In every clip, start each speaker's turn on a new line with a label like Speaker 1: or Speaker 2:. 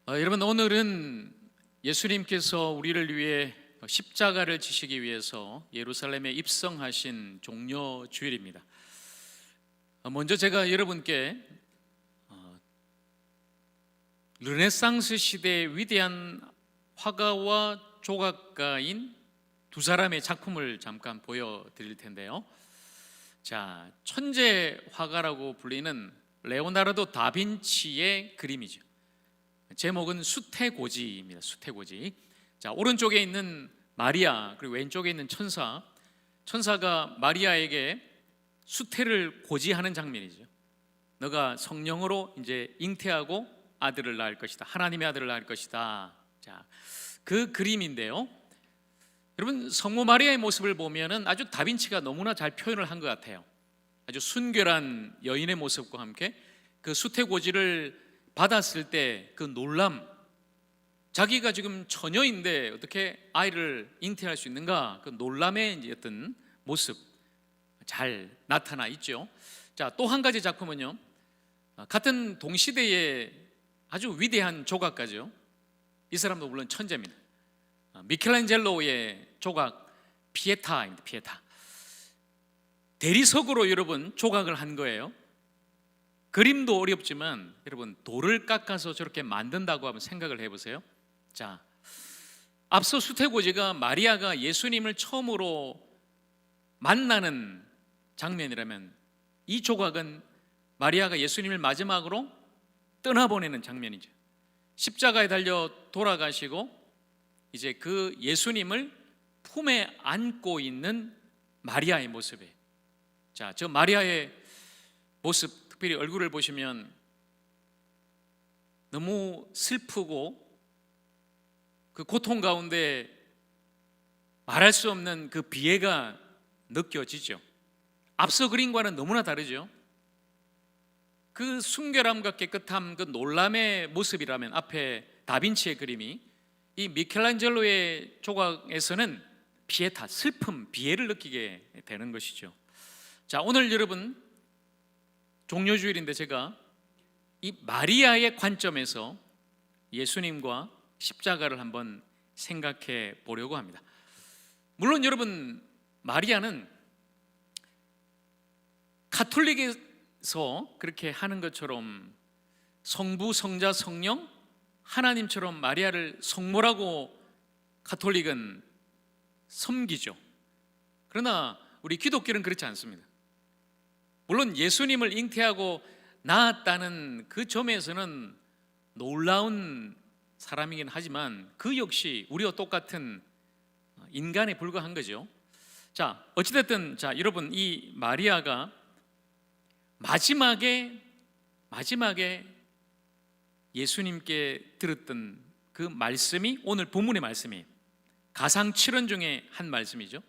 Speaker 1: 여러분, 오늘은 예수님께서 우리를 위해 십자가를 지시기 위해서 예루살렘에 입성하신 종려 주일입니다. 먼저 제가 여러분께 르네상스 시대의 위대한 화가와 조각가인 두 사람의 작품을 잠깐 보여드릴 텐데요. 자, 천재 화가라고 불리는 레오나르도 다빈치의 그림이죠. 제목은 수태고지입니다. 수태고지. 자, 오른쪽에 있는 마리아, 그리고 왼쪽에 있는 천사가 마리아에게 수태를 고지하는 장면이죠. 너가 성령으로 이제 잉태하고 아들을 낳을 것이다. 하나님의 아들을 낳을 것이다. 자, 그 그림인데요. 여러분, 성모 마리아의 모습을 보면은 아주 다빈치가 너무나 잘 표현을 한 것 같아요. 아주 순결한 여인의 모습과 함께 그 수태고지를 받았을 때 그 놀람, 자기가 지금 처녀인데 어떻게 아이를 잉태할 수 있는가, 그 놀람의 어떤 모습 잘 나타나 있죠. 자, 또 한 가지 작품은요, 같은 동시대의 아주 위대한 조각가죠. 이 사람도 물론 천재입니다. 미켈란젤로의 조각 피에타입니다. 피에타. 대리석으로 여러분 조각을 한 거예요. 그림도 어렵지만 여러분, 돌을 깎아서 저렇게 만든다고 하면 생각을 해보세요. 자, 앞서 수태고지가 마리아가 예수님을 처음으로 만나는 장면이라면, 이 조각은 마리아가 예수님을 마지막으로 떠나보내는 장면이죠. 십자가에 달려 돌아가시고 이제 그 예수님을 품에 안고 있는 마리아의 모습이에요. 자, 저 마리아의 모습, 특별히 얼굴을 보시면 너무 슬프고 그 고통 가운데 말할 수 없는 그 비애가 느껴지죠. 앞서 그림과는 너무나 다르죠. 그 순결함과 깨끗함, 그 놀람의 모습이라면 앞에 다빈치의 그림이, 이 미켈란젤로의 조각에서는 피에타, 슬픔, 비애를 느끼게 되는 것이죠. 자, 오늘 여러분 종려주일인데 제가 이 마리아의 관점에서 예수님과 십자가를 한번 생각해 보려고 합니다. 물론 여러분, 마리아는 가톨릭에서 그렇게 하는 것처럼 성부, 성자, 성령, 하나님처럼 마리아를 성모라고 가톨릭은 섬기죠. 그러나 우리 기독교는 그렇지 않습니다. 물론 예수님을 잉태하고 낳았다는 그 점에서는 놀라운 사람이긴 하지만 그 역시 우리와 똑같은 인간에 불과한 거죠. 자, 어찌됐든, 자, 여러분, 이 마리아가 마지막에 예수님께 들었던 그 말씀이 오늘 본문의 말씀이에요. 가상칠언 중에 한 말씀이죠.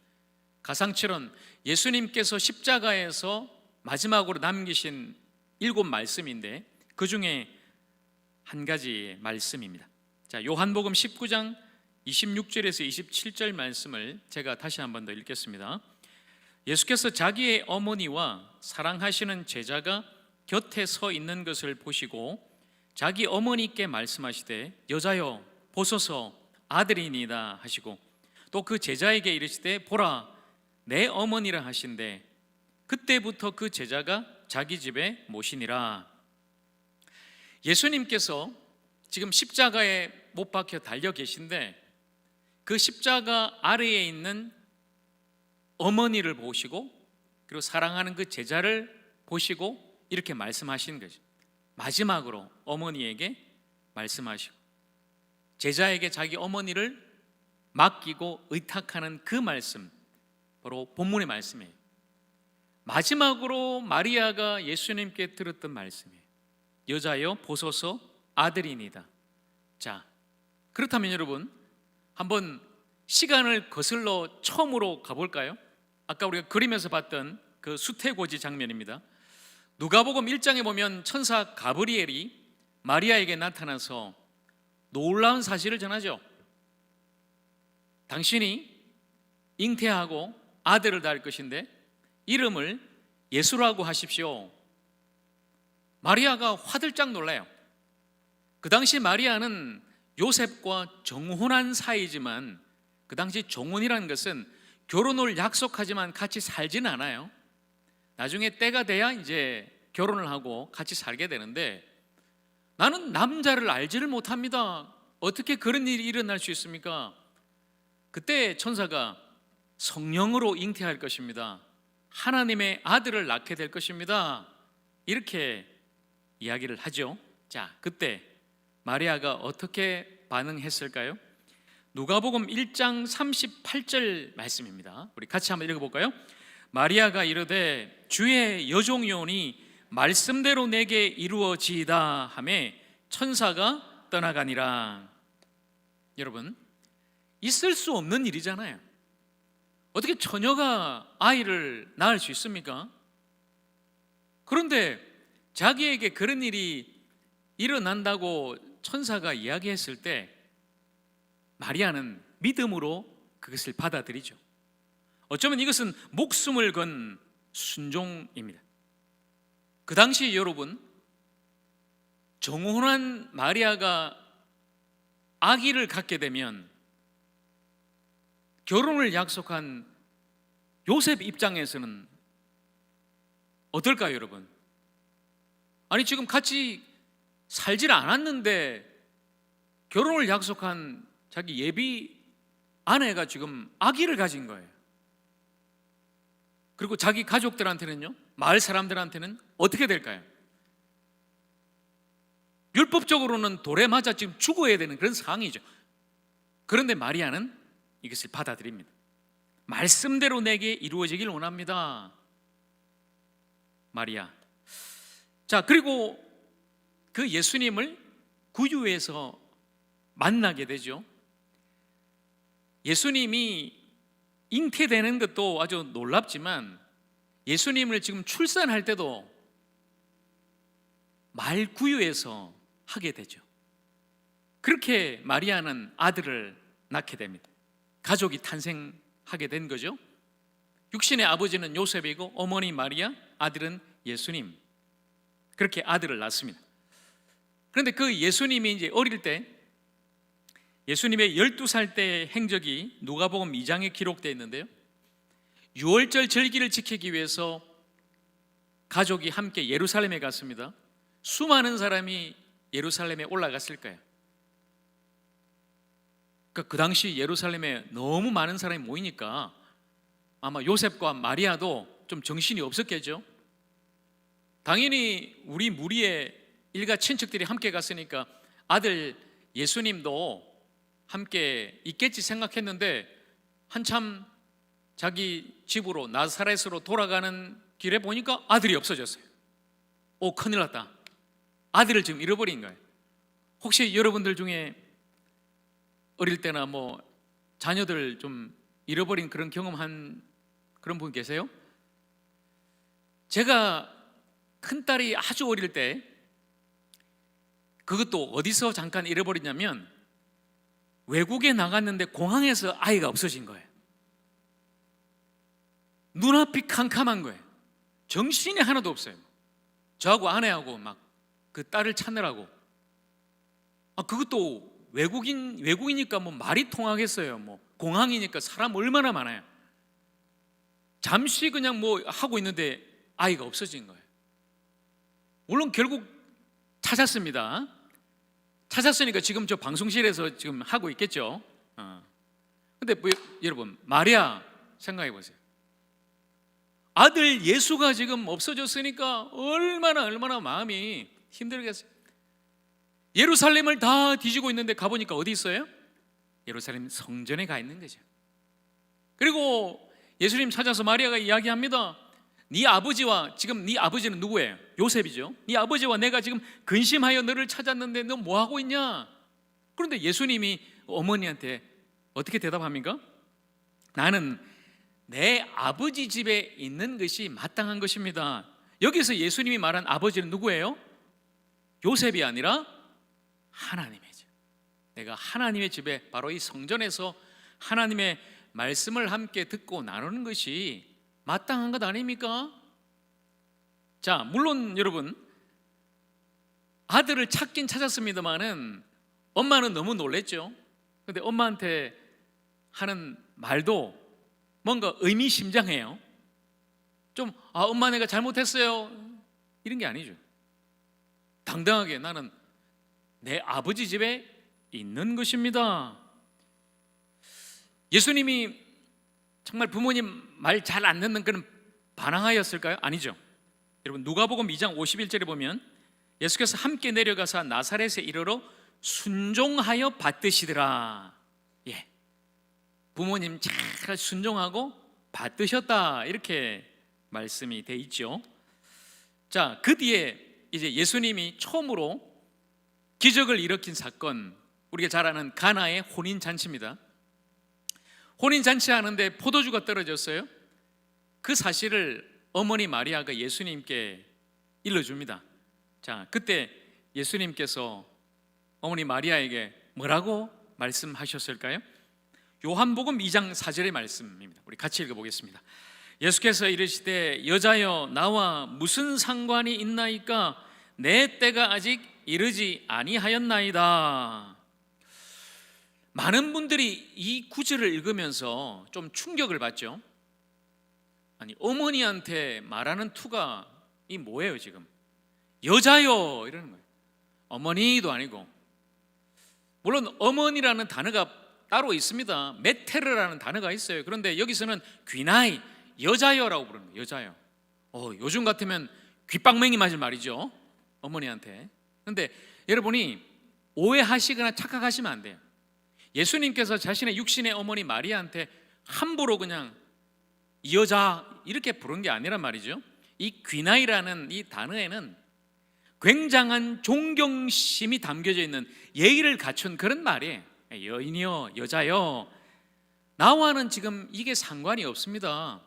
Speaker 1: 가상칠언, 예수님께서 십자가에서 마지막으로 남기신 7 말씀인데 그 중에 한 가지 말씀입니다. 자, 요한복음 19장 26절에서 27절 말씀을 제가 다시 한 번 더 읽겠습니다. 예수께서 자기의 어머니와 사랑하시는 제자가 곁에 서 있는 것을 보시고 자기 어머니께 말씀하시되 여자여 보소서 아들이니이다 하시고, 또 그 제자에게 이르시되 보라 내 어머니라 하신대, 그때부터 그 제자가 자기 집에 모시니라. 예수님께서 지금 십자가에 못 박혀 달려 계신데 그 십자가 아래에 있는 어머니를 보시고, 그리고 사랑하는 그 제자를 보시고 이렇게 말씀하시는 거죠. 마지막으로 어머니에게 말씀하시고 제자에게 자기 어머니를 맡기고 의탁하는 그 말씀, 바로 본문의 말씀이에요. 마지막으로 마리아가 예수님께 들었던 말씀이에요. 여자여 보소서 아들이니다. 자, 그렇다면 여러분, 한번 시간을 거슬러 처음으로 가볼까요? 아까 우리가 그림에서 봤던 그 수태고지 장면입니다. 누가복음 1장에 보면 천사 가브리엘이 마리아에게 나타나서 놀라운 사실을 전하죠. 당신이 잉태하고 아들을 낳을 것인데 이름을 예수라고 하십시오. 마리아가 화들짝 놀라요. 그 당시 마리아는 요셉과 정혼한 사이지만, 그 당시 정혼이라는 것은 결혼을 약속하지만 같이 살지는 않아요. 나중에 때가 돼야 이제 결혼을 하고 같이 살게 되는데, 나는 남자를 알지를 못합니다. 어떻게 그런 일이 일어날 수 있습니까? 그때 천사가 성령으로 잉태할 것입니다. 하나님의 아들을 낳게 될 것입니다. 이렇게 이야기를 하죠. 자, 그때 마리아가 어떻게 반응했을까요? 누가복음 1장 38절 말씀입니다. 우리 같이 한번 읽어볼까요? 마리아가 이르되 주의 여종이오니 말씀대로 내게 이루어지이다 하매 천사가 떠나가니라. 여러분, 있을 수 없는 일이잖아요. 어떻게 처녀가 아이를 낳을 수 있습니까? 그런데 자기에게 그런 일이 일어난다고 천사가 이야기했을 때 마리아는 믿음으로 그것을 받아들이죠. 어쩌면 이것은 목숨을 건 순종입니다. 그 당시 여러분, 정혼한 마리아가 아기를 갖게 되면 결혼을 약속한 요셉 입장에서는 어떨까요, 여러분? 아니, 지금 같이 살질 않았는데 결혼을 약속한 자기 예비 아내가 지금 아기를 가진 거예요. 그리고 자기 가족들한테는요, 마을 사람들한테는 어떻게 될까요? 율법적으로는 돌에 맞아 지금 죽어야 되는 그런 상황이죠. 그런데 마리아는 이것을 받아들입니다. 말씀대로 내게 이루어지길 원합니다. 마리아. 자, 그리고 그 예수님을 구유에서 만나게 되죠. 예수님이 잉태되는 것도 아주 놀랍지만 예수님을 지금 출산할 때도 말구유에서 하게 되죠. 그렇게 마리아는 아들을 낳게 됩니다. 가족이 탄생하게 된 거죠. 육신의 아버지는 요셉이고 어머니 마리아, 아들은 예수님. 그렇게 아들을 낳습니다. 그런데 그 예수님이 이제 어릴 때, 예수님의 12살 때의 행적이 누가복음 2장에 기록되어 있는데요, 유월절 절기를 지키기 위해서 가족이 함께 예루살렘에 갔습니다. 수많은 사람이 예루살렘에 올라갔을 거예요. 그 당시 예루살렘에 너무 많은 사람이 모이니까 아마 요셉과 마리아도 좀 정신이 없었겠죠. 당연히 우리 무리의 일가 친척들이 함께 갔으니까 아들 예수님도 함께 있겠지 생각했는데, 한참 자기 집으로 나사렛으로 돌아가는 길에 보니까 아들이 없어졌어요. 오, 큰일 났다. 아들을 지금 잃어버린 거예요. 혹시 여러분들 중에 어릴 때나 뭐 자녀들 좀 잃어버린 그런 경험한 그런 분 계세요? 제가 큰딸이 아주 어릴 때, 그것도 어디서 잠깐 잃어버리냐면 외국에 나갔는데 공항에서 아이가 없어진 거예요. 눈앞이 캄캄한 거예요. 정신이 하나도 없어요. 저하고 아내하고 막 그 딸을 찾느라고. 그것도 외국이니까 뭐 말이 통하겠어요. 뭐 공항이니까 사람 얼마나 많아요. 잠시 그냥 뭐 하고 있는데 아이가 없어진 거예요. 물론 결국 찾았습니다. 찾았으니까 지금 저 방송실에서 지금 하고 있겠죠. 근데 뭐, 여러분, 마리아 생각해 보세요. 아들 예수가 지금 없어졌으니까 얼마나 마음이 힘들겠어요. 예루살렘을 다 뒤지고 있는데 가보니까 어디 있어요? 예루살렘 성전에 가 있는 거죠. 그리고 예수님 찾아서 마리아가 이야기합니다. 네 아버지와, 지금 네 아버지는 누구예요? 요셉이죠. 네 아버지와 내가 지금 근심하여 너를 찾았는데 너 뭐 하고 있냐? 그런데 예수님이 어머니한테 어떻게 대답합니까? 나는 내 아버지 집에 있는 것이 마땅한 것입니다. 여기서 예수님이 말한 아버지는 누구예요? 요셉이 아니라 하나님이죠. 내가 하나님의 집에, 바로 이 성전에서 하나님의 말씀을 함께 듣고 나누는 것이 마땅한 것 아닙니까? 자, 물론 여러분, 아들을 찾긴 찾았습니다마는 엄마는 너무 놀랬죠. 근데 엄마한테 하는 말도 뭔가 의미심장해요. 좀 엄마 내가 잘못했어요 이런 게 아니죠. 당당하게 나는 내 아버지 집에 있는 것입니다. 예수님이 정말 부모님 말 잘 안 듣는 그런 반항하였을까요? 아니죠. 여러분 누가복음 2장 51절에 보면 예수께서 함께 내려가사 나사렛에 이르러 순종하여 받드시더라. 예, 부모님 잘 순종하고 받드셨다 이렇게 말씀이 돼 있죠. 자, 그 뒤에 이제 예수님이 처음으로 기적을 일으킨 사건, 우리가 잘 아는 가나의 혼인잔치입니다. 혼인잔치 하는데 포도주가 떨어졌어요. 그 사실을 어머니 마리아가 예수님께 일러줍니다. 자, 그때 예수님께서 어머니 마리아에게 뭐라고 말씀하셨을까요? 요한복음 2장 4절의 말씀입니다. 우리 같이 읽어보겠습니다. 예수께서 이르시되 여자여 나와 무슨 상관이 있나이까 내 때가 아직 이르지 아니하였나이다. 많은 분들이 이 구절을 읽으면서 좀 충격을 받죠. 아니 어머니한테 말하는 투가 이 뭐예요 지금? 여자요 이러는 거예요. 어머니도 아니고. 물론 어머니라는 단어가 따로 있습니다. 메테르라는 단어가 있어요. 그런데 여기서는 귀나이 여자여라고 부르는 거예요. 여자여. 요즘 같으면 귓방맹이 맞을 말이죠, 어머니한테. 그런데 여러분이 오해하시거나 착각하시면 안 돼요. 예수님께서 자신의 육신의 어머니 마리아한테 함부로 그냥 이 여자 이렇게 부른 게 아니란 말이죠. 이 귀나이라는 이 단어에는 굉장한 존경심이 담겨져 있는 예의를 갖춘 그런 말이에요. 여인이여, 여자여. 나와는 지금 이게 상관이 없습니다.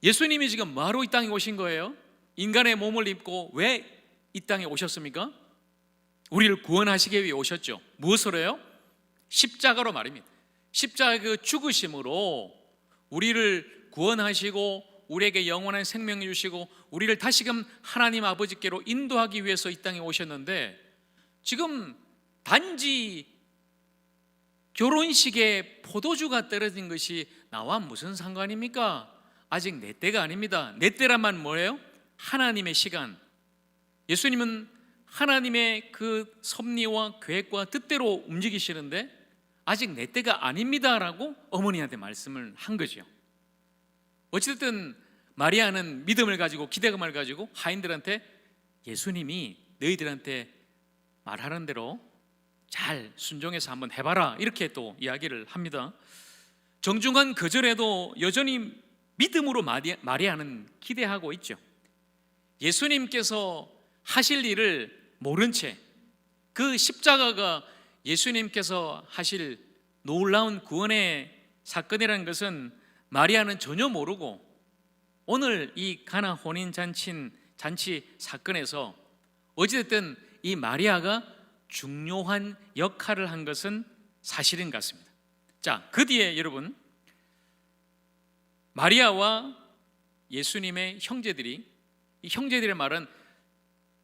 Speaker 1: 예수님이 지금 뭐하러 이 땅에 오신 거예요? 인간의 몸을 입고 왜 이 땅에 오셨습니까? 우리를 구원하시기 위해 오셨죠. 무엇으로요? 십자가로 말입니다. 십자가 그 죽으심으로 우리를 구원하시고 우리에게 영원한 생명을 주시고 우리를 다시금 하나님 아버지께로 인도하기 위해서 이 땅에 오셨는데, 지금 단지 결혼식에 포도주가 떨어진 것이 나와 무슨 상관입니까? 아직 내 때가 아닙니다. 내 때라면 뭐예요? 하나님의 시간. 예수님은 하나님의 그 섭리와 계획과 뜻대로 움직이시는데 아직 내 때가 아닙니다라고 어머니한테 말씀을 한 거죠. 어쨌든 마리아는 믿음을 가지고 기대감을 가지고 하인들한테 예수님이 너희들한테 말하는 대로 잘 순종해서 한번 해봐라 이렇게 또 이야기를 합니다. 정중한 거절에도 여전히 믿음으로 마리아는 기대하고 있죠. 예수님께서 하실 일을 모른 채 그 십자가가 예수님께서 하실 놀라운 구원의 사건이라는 것은 마리아는 전혀 모르고 오늘 이 가나 혼인잔치 사건에서 어찌됐든 이 마리아가 중요한 역할을 한 것은 사실인 것 같습니다. 자, 그 뒤에 여러분 마리아와 예수님의 형제들이, 이 형제들의 말은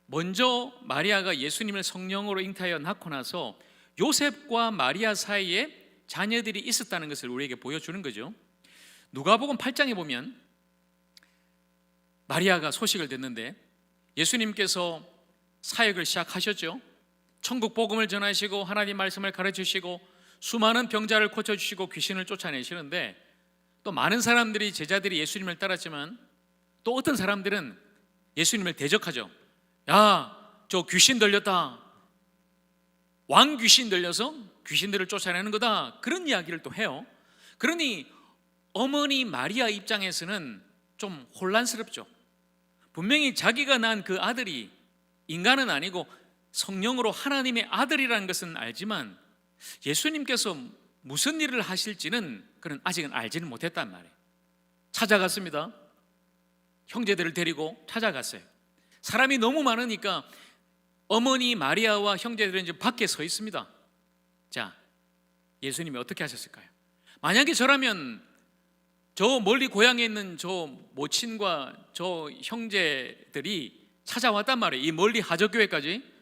Speaker 1: 먼저 마리아가 예수님을 성령으로 잉태하여 낳고 나서 요셉과 마리아 사이에 자녀들이 있었다는 것을 우리에게 보여주는 거죠. 누가복음 8장에 보면 마리아가 소식을 듣는데 예수님께서 사역을 시작하셨죠. 천국 복음을 전하시고 하나님 말씀을 가르치시고 수많은 병자를 고쳐주시고 귀신을 쫓아내시는데, 또 많은 사람들이, 제자들이 예수님을 따랐지만 또 어떤 사람들은 예수님을 대적하죠. 야, 저 귀신 들렸다, 왕 귀신 들려서 귀신들을 쫓아내는 거다, 그런 이야기를 또 해요. 그러니 어머니 마리아 입장에서는 좀 혼란스럽죠. 분명히 자기가 낳은 그 아들이 인간은 아니고 성령으로 하나님의 아들이라는 것은 알지만 예수님께서 무슨 일을 하실지는 그는 아직은 알지는 못했단 말이에요. 찾아갔습니다. 형제들을 데리고 찾아갔어요. 사람이 너무 많으니까 어머니 마리아와 형제들은 이제 밖에 서 있습니다. 자, 예수님이 어떻게 하셨을까요? 만약에 저라면 저 멀리 고향에 있는 저 모친과 저 형제들이 찾아왔단 말이에요. 이 멀리 하저교회까지.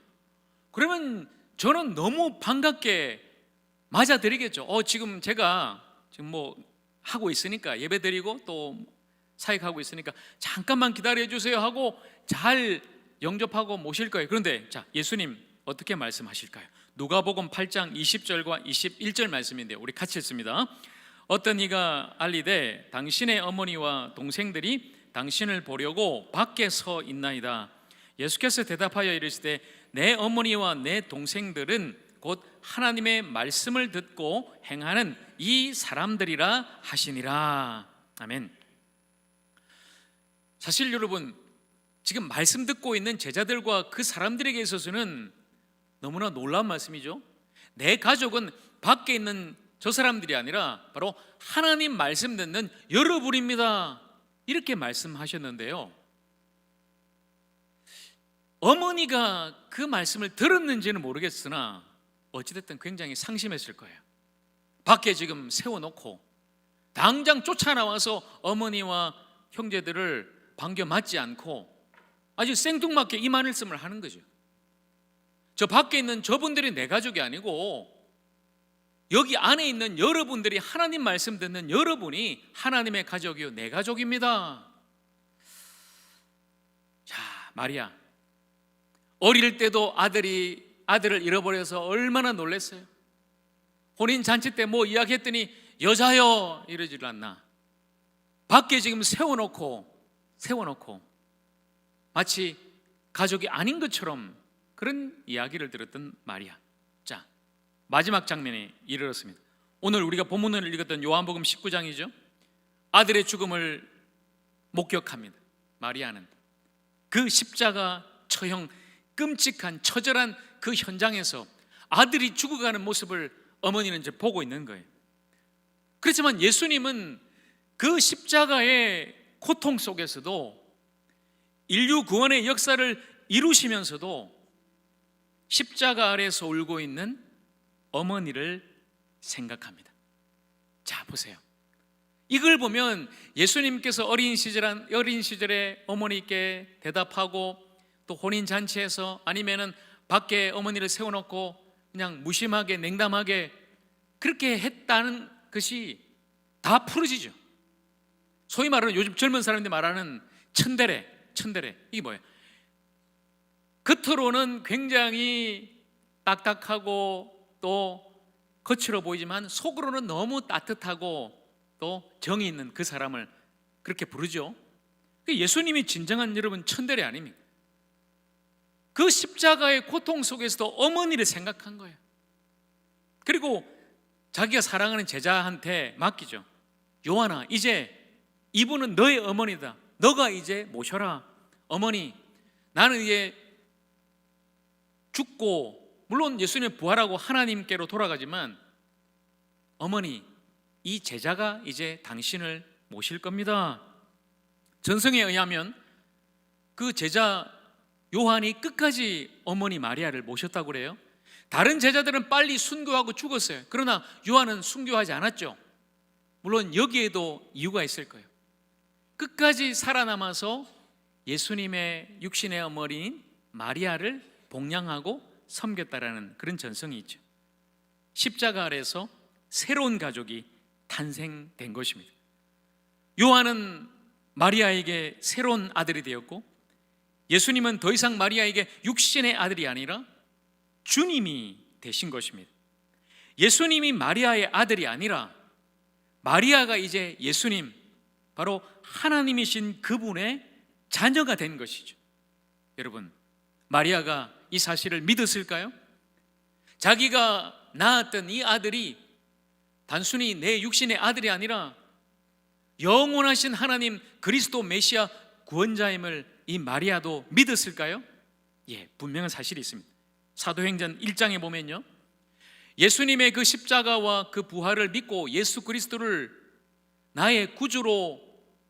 Speaker 1: 그러면 저는 너무 반갑게 맞아드리겠죠. 지금 제가 지금 뭐 하고 있으니까, 예배 드리고 또 사역하고 있으니까 잠깐만 기다려 주세요 하고 잘 영접하고 모실 거예요. 그런데 자, 예수님 어떻게 말씀하실까요? 누가복음 8장 20절과 21절 말씀인데요, 우리 같이 읽습니다. 어떤 이가 알리되 당신의 어머니와 동생들이 당신을 보려고 밖에 서 있나이다. 예수께서 대답하여 이르시되 내 어머니와 내 동생들은 곧 하나님의 말씀을 듣고 행하는 이 사람들이라 하시니라. 아멘. 사실 여러분, 지금 말씀 듣고 있는 제자들과 그 사람들에게 있어서는 너무나 놀라운 말씀이죠. 내 가족은 밖에 있는 저 사람들이 아니라 바로 하나님 말씀 듣는 여러분입니다, 이렇게 말씀하셨는데요, 어머니가 그 말씀을 들었는지는 모르겠으나 어찌됐든 굉장히 상심했을 거예요. 밖에 지금 세워놓고 당장 쫓아나와서 어머니와 형제들을 반겨 맞지 않고 아주 생뚱맞게 이 말씀을 하는 거죠. 저 밖에 있는 저분들이 내 가족이 아니고 여기 안에 있는 여러분들이, 하나님 말씀 듣는 여러분이 하나님의 가족이요 내 가족입니다. 자, 마리아 어릴 때도 아들을 잃어버려서 얼마나 놀랐어요. 혼인잔치 때 뭐 이야기했더니 여자여 이러질 않나. 밖에 지금 세워놓고 마치 가족이 아닌 것처럼 그런 이야기를 들었던 마리아. 자, 마지막 장면에 이르렀습니다. 오늘 우리가 본문을 읽었던 요한복음 19장이죠. 아들의 죽음을 목격합니다. 마리아는 그 십자가 처형, 끔찍한 처절한 그 현장에서 아들이 죽어가는 모습을 어머니는 이제 보고 있는 거예요. 그렇지만 예수님은 그 십자가의 고통 속에서도 인류 구원의 역사를 이루시면서도 십자가 아래에서 울고 있는 어머니를 생각합니다. 자, 보세요. 이걸 보면 예수님께서 어린 시절에 어머니께 대답하고 또 혼인잔치에서 아니면은 밖에 어머니를 세워놓고 그냥 무심하게 냉담하게 그렇게 했다는 것이 다 풀어지죠. 소위 말하는 요즘 젊은 사람들이 말하는 천대래 이게 뭐예요? 겉으로는 굉장히 딱딱하고 또 거칠어 보이지만 속으로는 너무 따뜻하고 또 정이 있는 그 사람을 그렇게 부르죠. 예수님이 진정한 여러분 천대래 아닙니까? 그 십자가의 고통 속에서도 어머니를 생각한 거예요. 그리고 자기가 사랑하는 제자한테 맡기죠. 요한아, 이제 이분은 너의 어머니다. 너가 이제 모셔라. 어머니, 나는 이제 죽고 물론 예수님이 부활하고 하나님께로 돌아가지만 어머니, 이 제자가 이제 당신을 모실 겁니다. 전성에 의하면 그 제자 요한이 끝까지 어머니 마리아를 모셨다고 그래요. 다른 제자들은 빨리 순교하고 죽었어요. 그러나 요한은 순교하지 않았죠. 물론 여기에도 이유가 있을 거예요. 끝까지 살아남아서 예수님의 육신의 어머니인 마리아를 복양하고 섬겼다라는 그런 전성이 있죠. 십자가 아래에서 새로운 가족이 탄생된 것입니다. 요한은 마리아에게 새로운 아들이 되었고 예수님은 더 이상 마리아에게 육신의 아들이 아니라 주님이 되신 것입니다. 예수님이 마리아의 아들이 아니라 마리아가 이제 예수님, 바로 하나님이신 그분의 자녀가 된 것이죠. 여러분, 마리아가 이 사실을 믿었을까요? 자기가 낳았던 이 아들이 단순히 내 육신의 아들이 아니라 영원하신 하나님 그리스도 메시아 구원자임을 이 마리아도 믿었을까요? 예, 분명한 사실이 있습니다. 사도행전 1장에 보면요, 예수님의 그 십자가와 그 부활을 믿고 예수 그리스도를 나의 구주로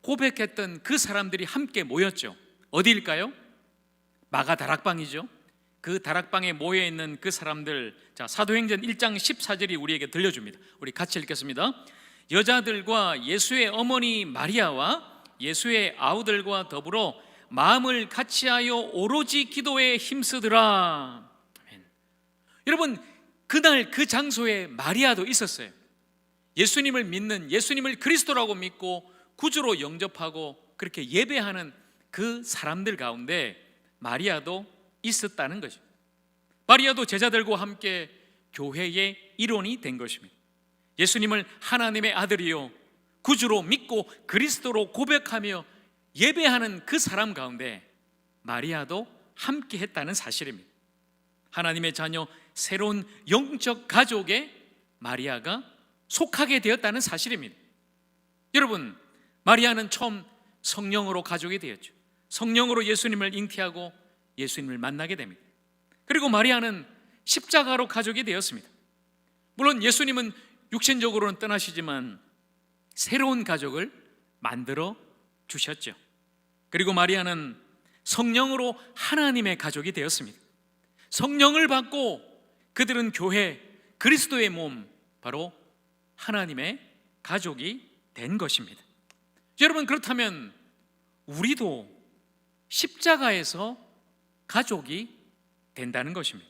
Speaker 1: 고백했던 그 사람들이 함께 모였죠. 어디일까요? 마가 다락방이죠. 그 다락방에 모여있는 그 사람들, 자, 사도행전 1장 14절이 우리에게 들려줍니다. 우리 같이 읽겠습니다. 여자들과 예수의 어머니 마리아와 예수의 아우들과 더불어 마음을 같이하여 오로지 기도에 힘쓰더라. 여러분, 그날 그 장소에 마리아도 있었어요. 예수님을 믿는, 예수님을 그리스도라고 믿고 구주로 영접하고 그렇게 예배하는 그 사람들 가운데 마리아도 있었다는 거죠. 마리아도 제자들과 함께 교회의 일원이 된 것입니다. 예수님을 하나님의 아들이요 구주로 믿고 그리스도로 고백하며 예배하는 그 사람 가운데 마리아도 함께 했다는 사실입니다. 하나님의 자녀, 새로운 영적 가족에 마리아가 속하게 되었다는 사실입니다. 여러분, 마리아는 처음 성령으로 가족이 되었죠. 성령으로 예수님을 잉태하고 예수님을 만나게 됩니다. 그리고 마리아는 십자가로 가족이 되었습니다. 물론 예수님은 육신적으로는 떠나시지만 새로운 가족을 만들어 주셨죠. 그리고 마리아는 성령으로 하나님의 가족이 되었습니다. 성령을 받고 그들은 교회, 그리스도의 몸, 바로 하나님의 가족이 된 것입니다. 여러분, 그렇다면 우리도 십자가에서 가족이 된다는 것입니다.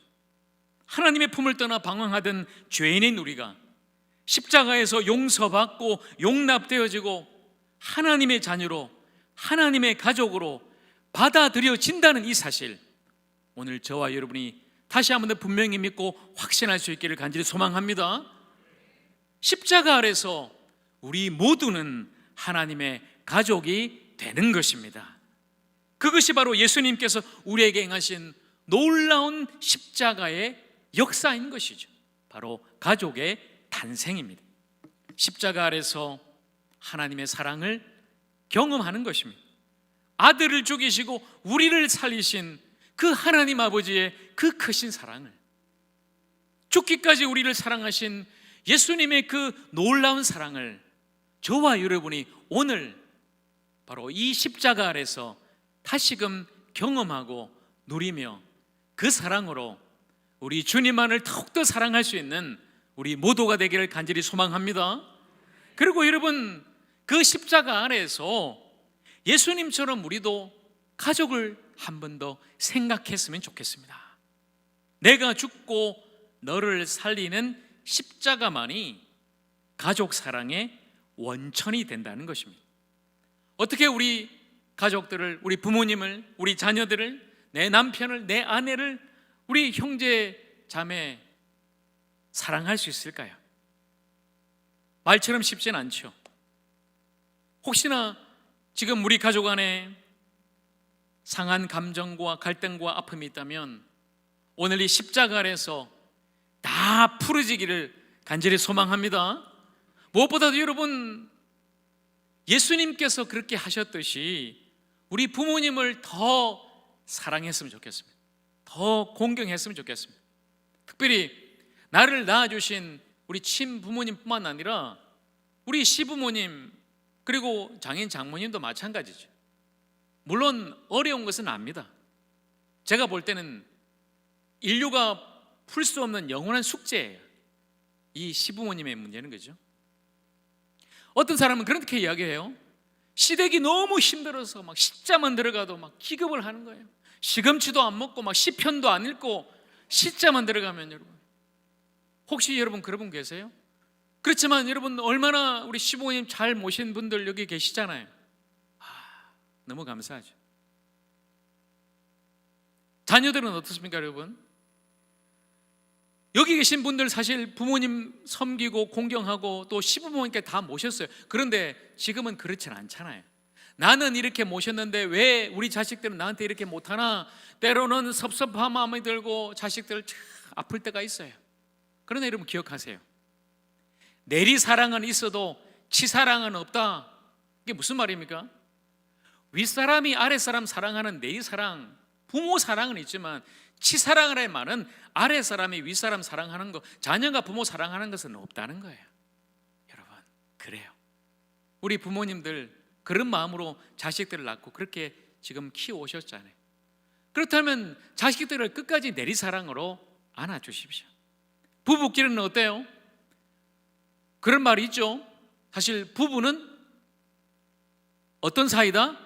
Speaker 1: 하나님의 품을 떠나 방황하던 죄인인 우리가 십자가에서 용서받고 용납되어지고 하나님의 자녀로, 하나님의 가족으로 받아들여진다는 이 사실, 오늘 저와 여러분이 다시 한번 더 분명히 믿고 확신할 수 있기를 간절히 소망합니다. 십자가 아래서 우리 모두는 하나님의 가족이 되는 것입니다. 그것이 바로 예수님께서 우리에게 행하신 놀라운 십자가의 역사인 것이죠. 바로 가족의 탄생입니다. 십자가 아래서 하나님의 사랑을 경험하는 것입니다. 아들을 죽이시고 우리를 살리신 그 하나님 아버지의 그 크신 사랑을, 죽기까지 우리를 사랑하신 예수님의 그 놀라운 사랑을 저와 여러분이 오늘 바로 이 십자가 아래서 다시금 경험하고 누리며 그 사랑으로 우리 주님만을 더욱더 사랑할 수 있는 우리 모두가 되기를 간절히 소망합니다. 그리고 여러분, 그 십자가 아래에서 예수님처럼 우리도 가족을 한 번 더 생각했으면 좋겠습니다. 내가 죽고 너를 살리는 십자가만이 가족 사랑의 원천이 된다는 것입니다. 어떻게 우리 가족들을, 우리 부모님을, 우리 자녀들을, 내 남편을, 내 아내를, 우리 형제 자매 사랑할 수 있을까요? 말처럼 쉽진 않죠. 혹시나 지금 우리 가족 안에 상한 감정과 갈등과 아픔이 있다면 오늘 이 십자가 아래서 다 풀어지기를 간절히 소망합니다. 무엇보다도 여러분, 예수님께서 그렇게 하셨듯이 우리 부모님을 더 사랑했으면 좋겠습니다. 더 공경했으면 좋겠습니다. 특별히 나를 낳아주신 우리 친부모님뿐만 아니라 우리 시부모님, 그리고 장인 장모님도 마찬가지죠. 물론 어려운 것은 압니다. 제가 볼 때는 인류가 풀 수 없는 영원한 숙제예요. 이 시부모님의 문제는. 그죠? 어떤 사람은 그렇게 이야기해요. 시댁이 너무 힘들어서 막 시자만 들어가도 막 기겁을 하는 거예요. 시금치도 안 먹고 막 시편도 안 읽고 시자만 들어가면, 여러분, 혹시 여러분 그런 분 계세요? 그렇지만 여러분, 얼마나 우리 시부모님 잘 모신 분들 여기 계시잖아요. 너무 감사하죠. 자녀들은 어떻습니까, 여러분? 여기 계신 분들 사실 부모님 섬기고 공경하고 또 시부모님께 다 모셨어요. 그런데 지금은 그렇진 않잖아요. 나는 이렇게 모셨는데 왜 우리 자식들은 나한테 이렇게 못하나? 때로는 섭섭한 마음이 들고 자식들 참 아플 때가 있어요. 그러나 여러분 기억하세요. 내리사랑은 있어도 치사랑은 없다. 이게 무슨 말입니까? 윗사람이 아랫사람 사랑하는 내리사랑, 부모 사랑은 있지만 치사랑이라는 말은 아랫사람이 윗사람 사랑하는 것, 자녀가 부모 사랑하는 것은 없다는 거예요. 여러분, 그래요. 우리 부모님들 그런 마음으로 자식들을 낳고 그렇게 지금 키워오셨잖아요. 그렇다면 자식들을 끝까지 내리사랑으로 안아주십시오. 부부끼리는 어때요? 그런 말이 있죠. 사실 부부는 어떤 사이다?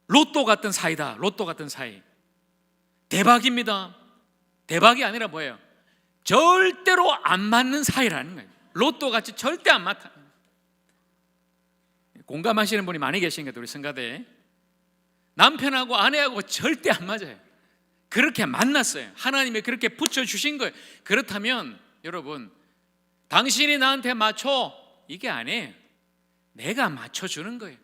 Speaker 1: 로또 같은 사이다. 로또 같은 사이. 대박입니다. 대박이 아니라 뭐예요? 절대로 안 맞는 사이라는 거예요. 로또 같이 절대 안 맞다. 공감하시는 분이 많이 계신 것도 우리 성가대. 남편하고 아내하고 절대 안 맞아요. 그렇게 만났어요. 하나님이 그렇게 붙여주신 거예요. 그렇다면 여러분, 당신이 나한테 맞춰, 이게 아니에요. 내가 맞춰주는 거예요.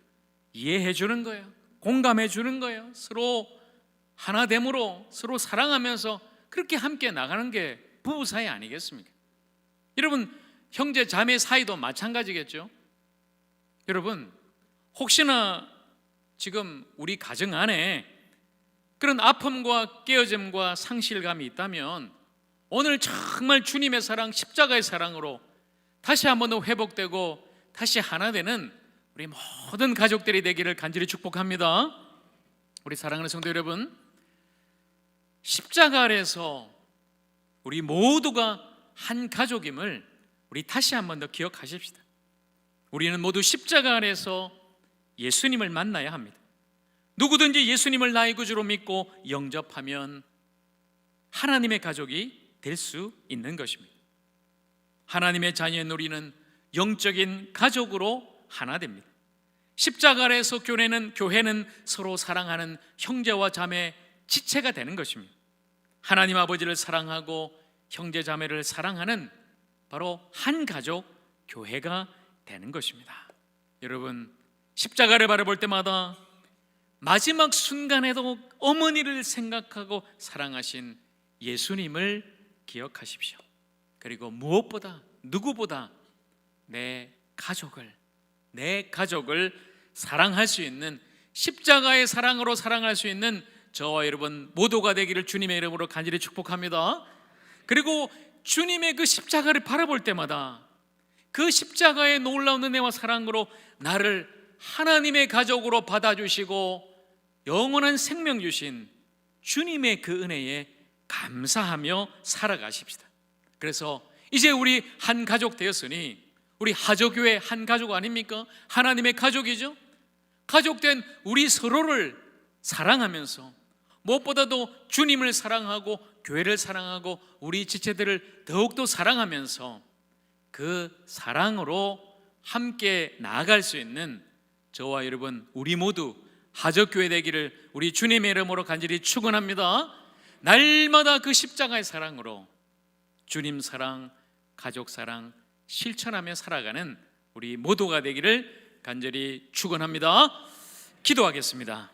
Speaker 1: 이해해 주는 거예요. 공감해 주는 거예요. 서로 하나됨으로 서로 사랑하면서 그렇게 함께 나가는 게 부부 사이 아니겠습니까? 여러분, 형제 자매 사이도 마찬가지겠죠. 여러분, 혹시나 지금 우리 가정 안에 그런 아픔과 깨어짐과 상실감이 있다면 오늘 정말 주님의 사랑, 십자가의 사랑으로 다시 한번 더 회복되고 다시 하나 되는 우리 모든 가족들이 되기를 간절히 축복합니다. 우리 사랑하는 성도 여러분, 십자가 아래서 우리 모두가 한 가족임을 우리 다시 한번 더 기억하십시다. 우리는 모두 십자가 아래서 예수님을 만나야 합니다. 누구든지 예수님을 나의 구주로 믿고 영접하면 하나님의 가족이 될 수 있는 것입니다. 하나님의 자녀인 우리는 영적인 가족으로 하나 됩니다. 십자가 아래서 교회는 서로 사랑하는 형제와 자매 지체가 되는 것입니다. 하나님 아버지를 사랑하고 형제 자매를 사랑하는 바로 한 가족 교회가 되는 것입니다. 여러분, 십자가를 바라볼 때마다 마지막 순간에도 어머니를 생각하고 사랑하신 예수님을 기억하십시오. 그리고 무엇보다 누구보다 내 가족을 사랑할 수 있는, 십자가의 사랑으로 사랑할 수 있는 저와 여러분 모두가 되기를 주님의 이름으로 간절히 축복합니다. 그리고 주님의 그 십자가를 바라볼 때마다 그 십자가의 놀라운 은혜와 사랑으로 나를 하나님의 가족으로 받아주시고 영원한 생명 주신 주님의 그 은혜에 감사하며 살아가십시다. 그래서 이제 우리 한 가족 되었으니 우리 하저교회 한 가족 아닙니까? 하나님의 가족이죠. 가족된 우리 서로를 사랑하면서 무엇보다도 주님을 사랑하고 교회를 사랑하고 우리 지체들을 더욱더 사랑하면서 그 사랑으로 함께 나아갈 수 있는 저와 여러분 우리 모두 하저교회 되기를 우리 주님의 이름으로 간절히 축원합니다. 날마다 그 십자가의 사랑으로 주님 사랑, 가족 사랑 실천하며 살아가는 우리 모두가 되기를 간절히 축원합니다. 기도하겠습니다.